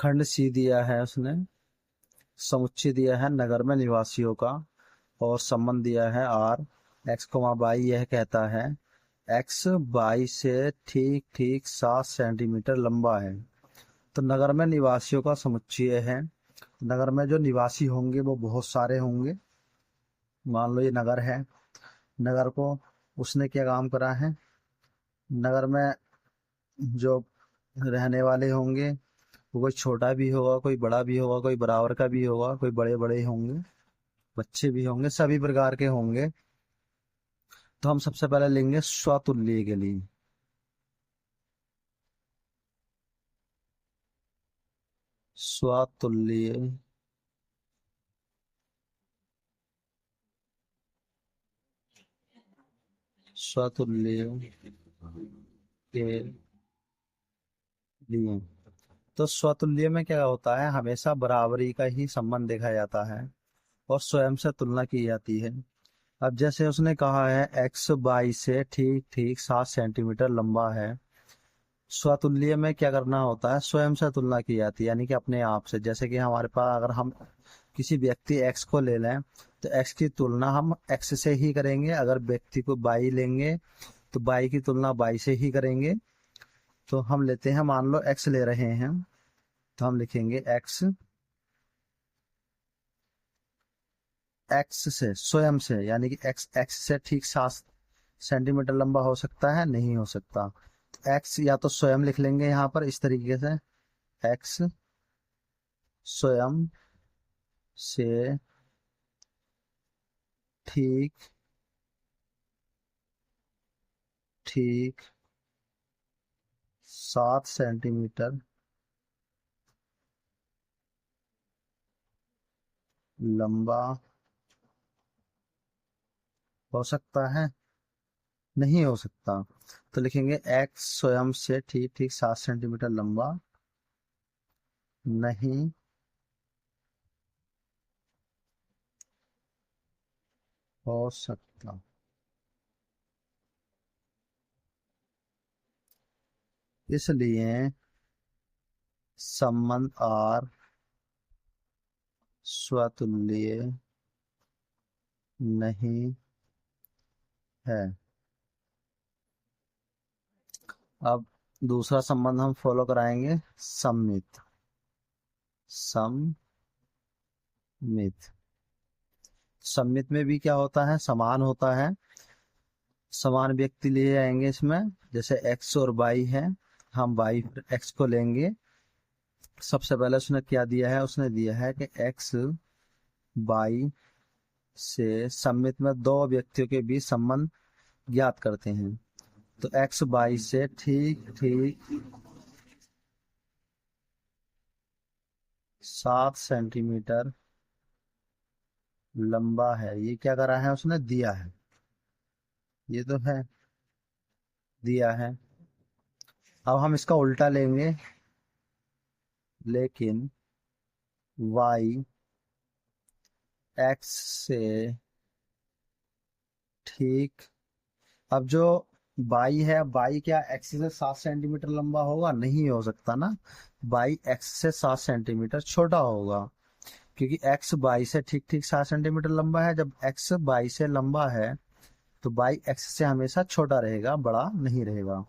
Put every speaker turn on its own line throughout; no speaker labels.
खंड सी दिया है उसने, समुच्चय दिया है नगर में निवासियों का, और संबंध दिया है आर। एक्स कोमा बाई यह कहता है एक्स बाई से ठीक ठीक 7 सेंटीमीटर लंबा है। तो नगर में निवासियों का समुच्चय है। नगर में जो निवासी होंगे वो बहुत सारे होंगे। मान लो ये नगर है। नगर को उसने क्या काम करा है, नगर में जो रहने वाले होंगे वो कोई छोटा भी होगा, कोई बड़ा भी होगा, कोई बराबर का भी होगा, कोई बड़े बड़े होंगे, बच्चे भी होंगे, सभी प्रकार के होंगे। तो हम सबसे पहले लेंगे स्वतुल्य के लिए। स्वतुल्य, स्वतुल्य के लिए। तो स्वतुल्य में क्या होता है, हमेशा बराबरी का ही संबंध देखा जाता है और स्वयं से तुलना की जाती है। अब जैसे उसने कहा है एक्स बाई से ठीक ठीक 7 सेंटीमीटर लंबा है। स्वतुल्य में क्या करना होता है, स्वयं से तुलना की जाती है, यानी कि अपने आप से। जैसे कि हमारे पास अगर हम किसी व्यक्ति एक्स को ले लें तो एक्स की तुलना हम एक्स से ही करेंगे। अगर व्यक्ति को बाई लेंगे तो बाई की तुलना बाई से ही करेंगे। तो हम लेते हैं, मान लो एक्स ले रहे हैं, तो हम लिखेंगे एक्स, एक्स से स्वयं से, यानी कि एक्स एक्स से ठीक 7 सेंटीमीटर लंबा हो सकता है, नहीं हो सकता। एक्स या तो स्वयं लिख लेंगे यहाँ पर इस तरीके से, एक्स स्वयं से ठीक ठीक 7 सेंटीमीटर लंबा हो सकता है, नहीं हो सकता। तो लिखेंगे एक्स स्वयं से ठीक ठीक 7 सेंटीमीटर लंबा नहीं हो सकता। इसलिए संबंध आर स्वतुल्य नहीं है। अब दूसरा संबंध हम फॉलो कराएंगे, सममित। सममित, सममित में भी क्या होता है, समान होता है। समान व्यक्ति लिए जाएंगे इसमें। जैसे एक्स और बाई है, हम बाई एक्स को लेंगे। सबसे पहले उसने क्या दिया है, उसने दिया है कि एक्स बाई से सममित में दो व्यक्तियों के बीच संबंध ज्ञात करते हैं। तो एक्स बाई से ठीक ठीक 7 सेंटीमीटर लंबा है। ये क्या करा है, उसने दिया है, ये तो है, दिया है। अब हम इसका उल्टा लेंगे, लेकिन y x से ठीक। अब जो बाई है, बाई क्या x से 7 सेंटीमीटर लंबा होगा, नहीं हो सकता ना। बाई x से 7 सेंटीमीटर छोटा होगा, क्योंकि x बाई से ठीक ठीक 7 सेंटीमीटर लंबा है। जब x बाई से लंबा है तो बाई x से हमेशा छोटा रहेगा, बड़ा नहीं रहेगा।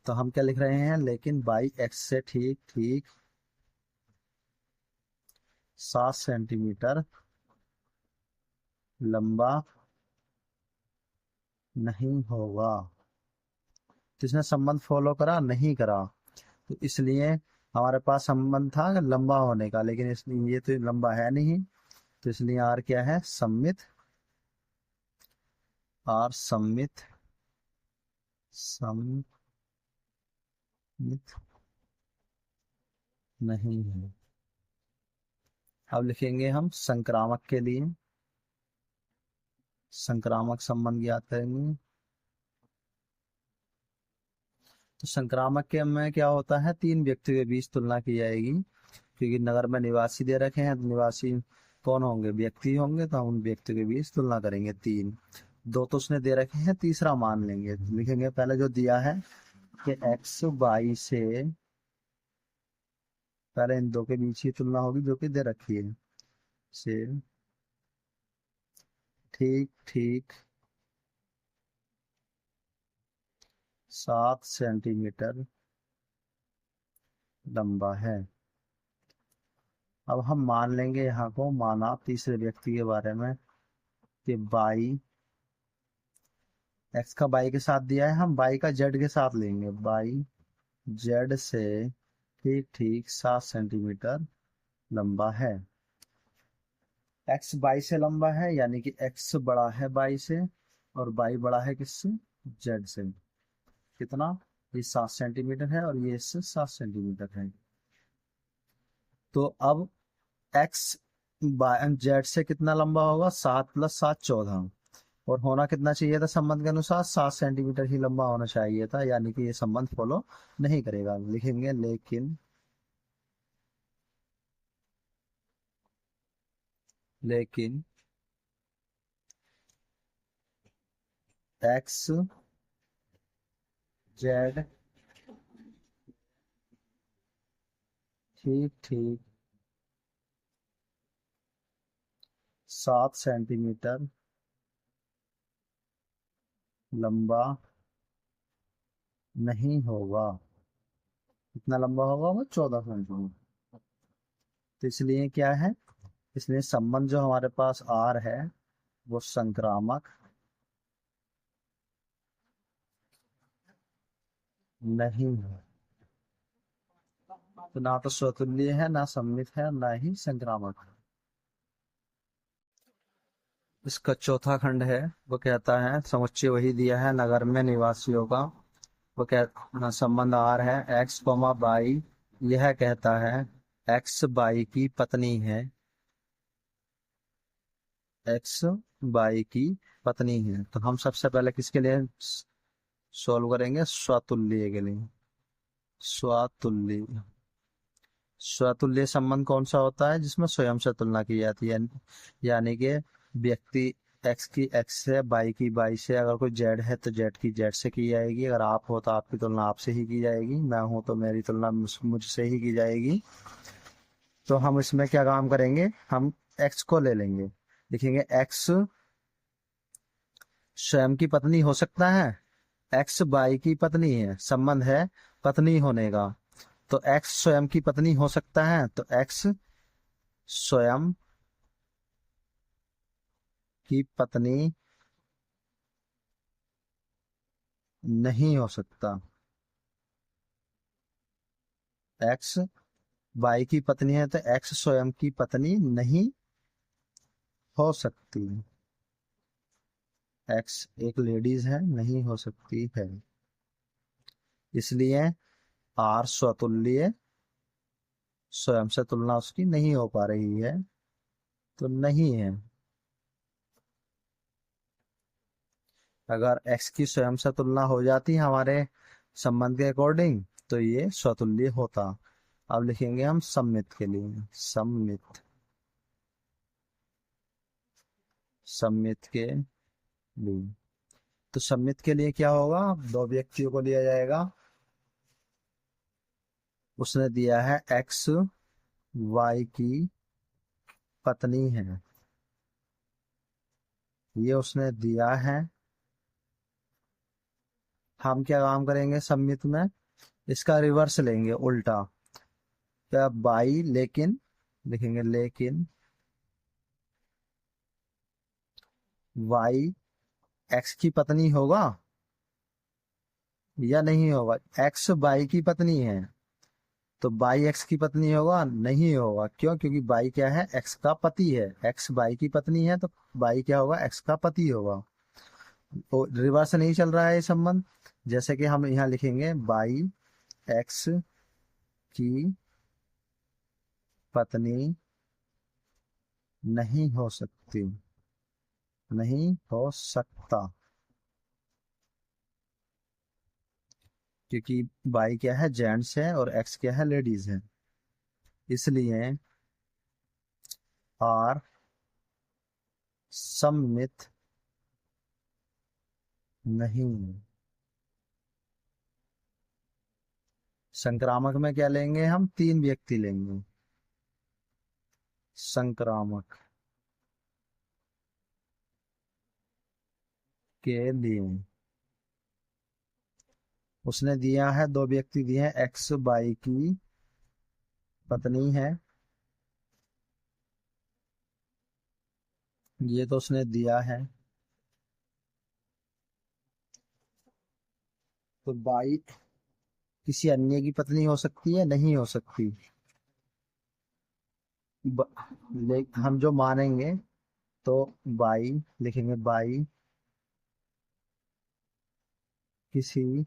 तो हम क्या लिख रहे हैं, लेकिन बाई x से ठीक ठीक 7 सेंटीमीटर लंबा नहीं होगा। तो इसने संबंध फॉलो करा, नहीं करा। तो इसलिए हमारे पास संबंध था लंबा होने का, लेकिन इसलिए ये तो लंबा है नहीं। तो इसलिए आर क्या है, सम्मित। आर सम्मित, सम्मित नहीं है। अब लिखेंगे हम संक्रामक के लिए, संक्रामक संबंध ज्ञात करेंगे। तो संक्रामक के में क्या होता है, तीन व्यक्तियों के बीच तुलना की जाएगी। क्योंकि नगर में निवासी दे रखे हैं, तो निवासी कौन होंगे, व्यक्ति होंगे। तो हम उन व्यक्तियों के बीच तुलना करेंगे। तीन, दो तो उसने दे रखे हैं, तीसरा मान लेंगे। लिखेंगे पहले जो दिया है कि एक्स बाई से पहले इन दो के बीच की तुलना होगी जो कि दे रखी है। से ठीक ठीक 7 सेंटीमीटर लंबा है। अब हम मान लेंगे यहाँ को माना तीसरे व्यक्ति के बारे में कि बाई, एक्स का बाई के साथ दिया है, हम बाई का जेड के साथ लेंगे। बाई जेड से ठीक ठीक 7 सेंटीमीटर लंबा है। एक्स बाई से लंबा है यानी कि एक्स बड़ा है बाई से, और बाई बड़ा है किससे, जेड से। कितना, ये 7 सेंटीमीटर है और ये इससे 7 सेंटीमीटर है। तो अब एक्स बाय जेड से कितना लंबा होगा, 7 + 7 14, और होना कितना चाहिए था संबंध के अनुसार, 7 सेंटीमीटर ही लंबा होना चाहिए था, यानी कि ये संबंध फॉलो नहीं करेगा। लिखेंगे लेकिन एक्स जेड ठीक ठीक 7 सेंटीमीटर लंबा नहीं होगा। कितना लंबा होगा वो, 14 सेंटीमीटर। तो इसलिए क्या है, इसलिए संबंध जो हमारे पास आर है वो संक्रामक नहीं है। तो ना तो स्वतुल्य है, ना सममित है, ना ही संक्रामक है। इसका चौथा खंड है, वो कहता है समुच्चय वही दिया है नगर में निवासियों का। वो कह संबंध आर है, एक्स कोमा बाई। यह कहता है एक्स बाई की पत्नी है, एक्स बाई की पत्नी है। तो हम सबसे पहले किसके लिए सॉल्व करेंगे, स्वतुल्य के लिए। स्वतुल्य, स्वतुल्य संबंध कौन सा होता है, जिसमें स्वयं से तुलना की जाती है। यानी कि व्यक्ति एक्स की एक्स से, बाई की बाई से, अगर कोई जेड है तो जेड की जेड से की जाएगी, अगर आप हो तो आपकी तुलना आपसे ही की जाएगी, मैं हूं तो मेरी तुलना मुझसे ही की जाएगी। तो हम इसमें क्या काम करेंगे, हम एक्स को ले लेंगे। लिखेंगे एक्स स्वयं की पत्नी हो सकता है, एक्स बाई की पत्नी है, संबंध है पत्नी होने का। तो एक्स स्वयं की पत्नी हो सकता है, तो एक्स स्वयं की पत्नी नहीं हो सकता। एक्स बाई की पत्नी है तो एक्स स्वयं की पत्नी नहीं हो सकती। एक्स एक लेडीज है, नहीं हो सकती है। इसलिए आर स्वतुल्य, स्वयं से तुलना उसकी नहीं हो पा रही है, तो नहीं है। अगर एक्स की स्वयं से तुलना हो जाती हमारे संबंध के अकॉर्डिंग तो ये स्वतुल्य होता। अब लिखेंगे हम सम्मित के लिए, सम्मित, सम्मित के लिए। तो सम्मित के लिए क्या होगा, दो व्यक्तियों को लिया जाएगा। उसने दिया है एक्स वाई की पत्नी है, ये उसने दिया है। हम क्या काम करेंगे सम्मित में, इसका रिवर्स लेंगे, उल्टा। क्या बाई लेकिन, लिखेंगे लेकिन वाई एक्स की पत्नी होगा या नहीं होगा। एक्स बाई की पत्नी है तो बाई एक्स की पत्नी होगा, नहीं होगा। क्यों, क्योंकि बाई क्या है, एक्स का पति है। एक्स बाई की पत्नी है तो बाई क्या होगा, एक्स का पति होगा। तो रिवर्स नहीं चल रहा है ये संबंध। जैसे कि हम यहाँ लिखेंगे बाई एक्स की पत्नी नहीं हो सकती, नहीं हो सकता, क्योंकि बाई क्या है, जेंट्स है, और एक्स क्या है, लेडीज है। इसलिए आर सम्मित नहीं। संक्रामक में क्या लेंगे, हम 3 व्यक्ति लेंगे। संक्रामक के लिए उसने दिया है, 2 व्यक्ति दिए हैं, एक्स बाई की पत्नी है, ये तो उसने दिया है। तो बाई किसी अन्य की पत्नी हो सकती है, नहीं हो सकती। ब, हम जो मानेंगे तो बाई लिखेंगे, बाई किसी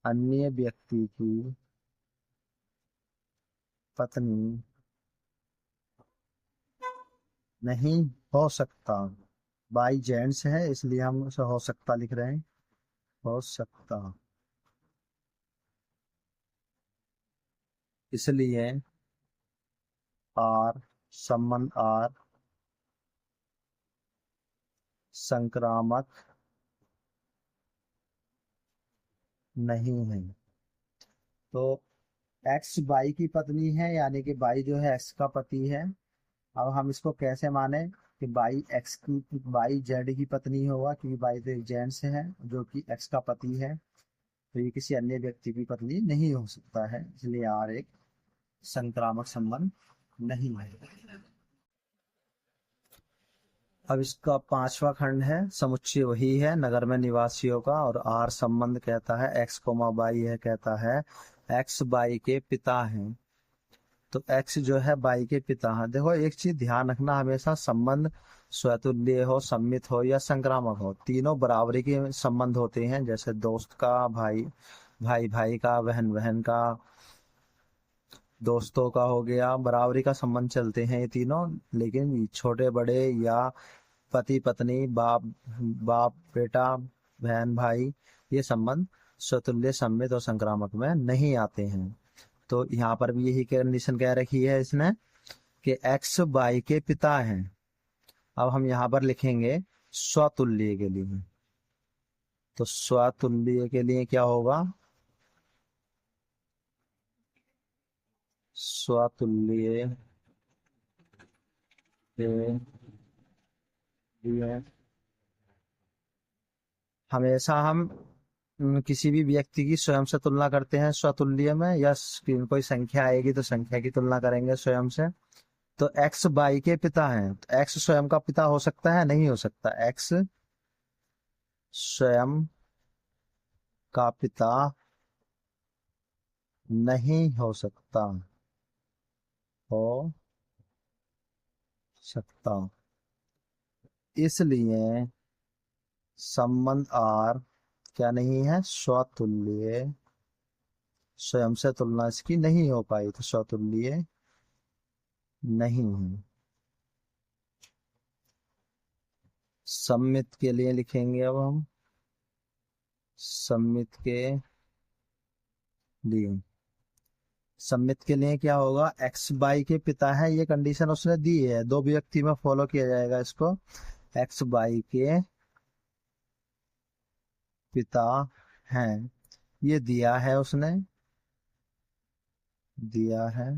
अन्य व्यक्ति की पत्नी नहीं हो सकता। बाई जेंट्स है इसलिए हम उसे हो सकता लिख रहे हैं, हो सकता। इसलिए आर, संबंध आर संक्रामक नहीं है। तो एक्स बाई की पत्नी है, यानी कि बाई जो है एक्स का पति है। अब हम इसको कैसे माने कि बाई एक्स की, बाई जेड की पत्नी होगा, क्योंकि बाई तो एक जेंट्स है जो कि एक्स का पति है, तो ये किसी अन्य व्यक्ति की पत्नी नहीं हो सकता है, इसलिए आर एक संक्रामक संबंध नहीं है। अब इसका 5वां खंड है, समुच्चय वही है नगर में निवासियों का, और आर संबंध कहता है एक्स कोमा बाई, यह कहता है एक्स बाई के पिता हैं। तो एक्स जो है बाई के पिता हैं। देखो एक चीज ध्यान रखना, हमेशा संबंध स्वतुल्य हो, सम्मित हो या संक्रामक हो, तीनों बराबरी के संबंध होते हैं। जैसे दोस्त का भाई, भाई भाई का, बहन बहन का, दोस्तों का हो गया, बराबरी का संबंध चलते हैं ये तीनों। लेकिन छोटे बड़े या पति पत्नी, बाप बाप बेटा, बहन भाई, ये संबंध स्वतुल्य, सम्मित और संक्रामक में नहीं आते हैं। तो यहाँ पर भी यही कंडीशन कह रखी है इसने कि एक्स बाई के पिता हैं। अब हम यहाँ पर लिखेंगे स्वतुल्य के लिए। तो स्वतुल्य के लिए क्या होगा, स्वतुल्य के लिए हमेशा हम किसी भी व्यक्ति की स्वयं से तुलना करते हैं स्वतुल्य में, या कोई संख्या आएगी तो संख्या की तुलना करेंगे स्वयं से। तो एक्स बाई के पिता हैं, तो एक्स स्वयं का पिता हो सकता है, नहीं हो सकता। एक्स स्वयं का पिता नहीं हो सकता, हो सकता। इसलिए संबंध आर क्या नहीं है, स्वतुल्य, स्वयं से तुलना इसकी नहीं हो पाई, तो स्वतुल्य नहीं है। सम्मित के लिए लिखेंगे अब हम, सम्मित के लिए, सम्मित के लिए क्या होगा, एक्स बाई के पिता है, ये कंडीशन उसने दी है, 2 व्यक्ति में फॉलो किया जाएगा इसको। एक्स बाई के पिता हैं, ये दिया है उसने, दिया है।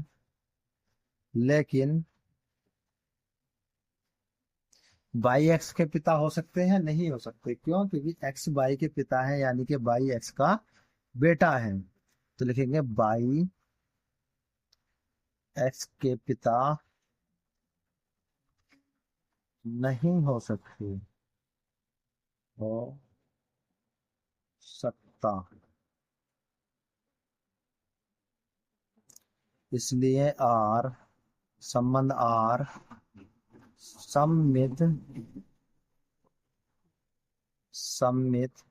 लेकिन बाई एक्स के पिता हो सकते हैं, नहीं हो सकते। क्यों? क्योंकि एक्स बाई के पिता है, यानी कि बाई एक्स का बेटा है। तो लिखेंगे बाई एक्स के पिता नहीं हो सकते, हो सकता। इसलिए आर, संबंध आर सम्मित, सम्मित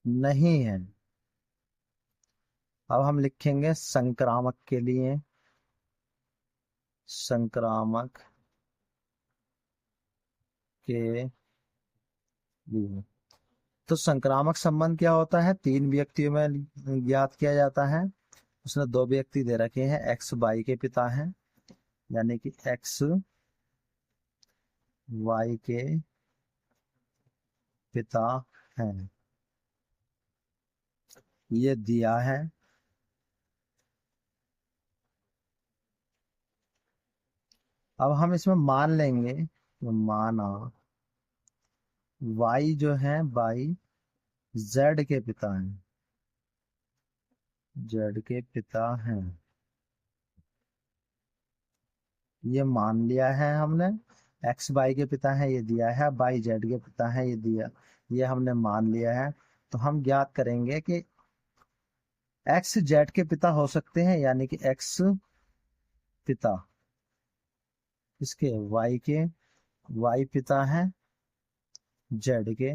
नहीं है। अब हम लिखेंगे संक्रामक के लिए, संक्रामक के लिए। तो संक्रामक संबंध क्या होता है, 3 व्यक्तियों में ज्ञात किया जाता है। उसने 2 व्यक्ति दे रखे हैं, एक्स बाई के पिता हैं, यानी कि एक्स वाई के पिता हैं। ये दिया है। अब हम इसमें मान लेंगे, तो माना y जो है बाई z के पिता हैं, z के पिता हैं। ये मान लिया है हमने। x y के पिता है ये दिया है, y z के पिता है ये दिया, ये हमने मान लिया है। तो हम ज्ञात करेंगे कि x z के पिता हो सकते हैं, यानी कि x पिता इसके y के, y पिता है z के,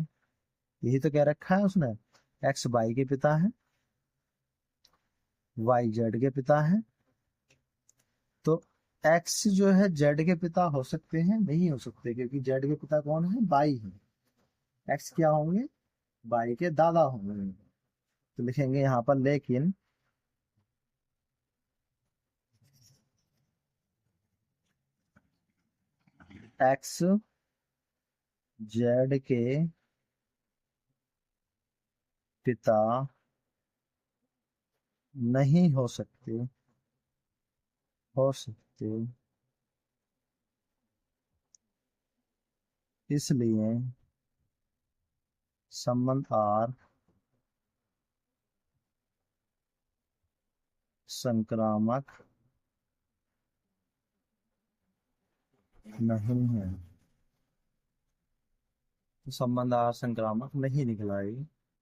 यही तो कह रखा है उसने। x y के पिता है, y z के पिता है। तो x जो है z के पिता हो सकते हैं? नहीं हो सकते, क्योंकि z के पिता कौन है? y है। x क्या होंगे? y के दादा होंगे। तो लिखेंगे यहाँ पर लेकिन x z के पिता नहीं हो सकते, हो सकते, इसलिए संबंध R संक्रामक नहीं है। तो संबंध R संक्रामक नहीं निकला ये।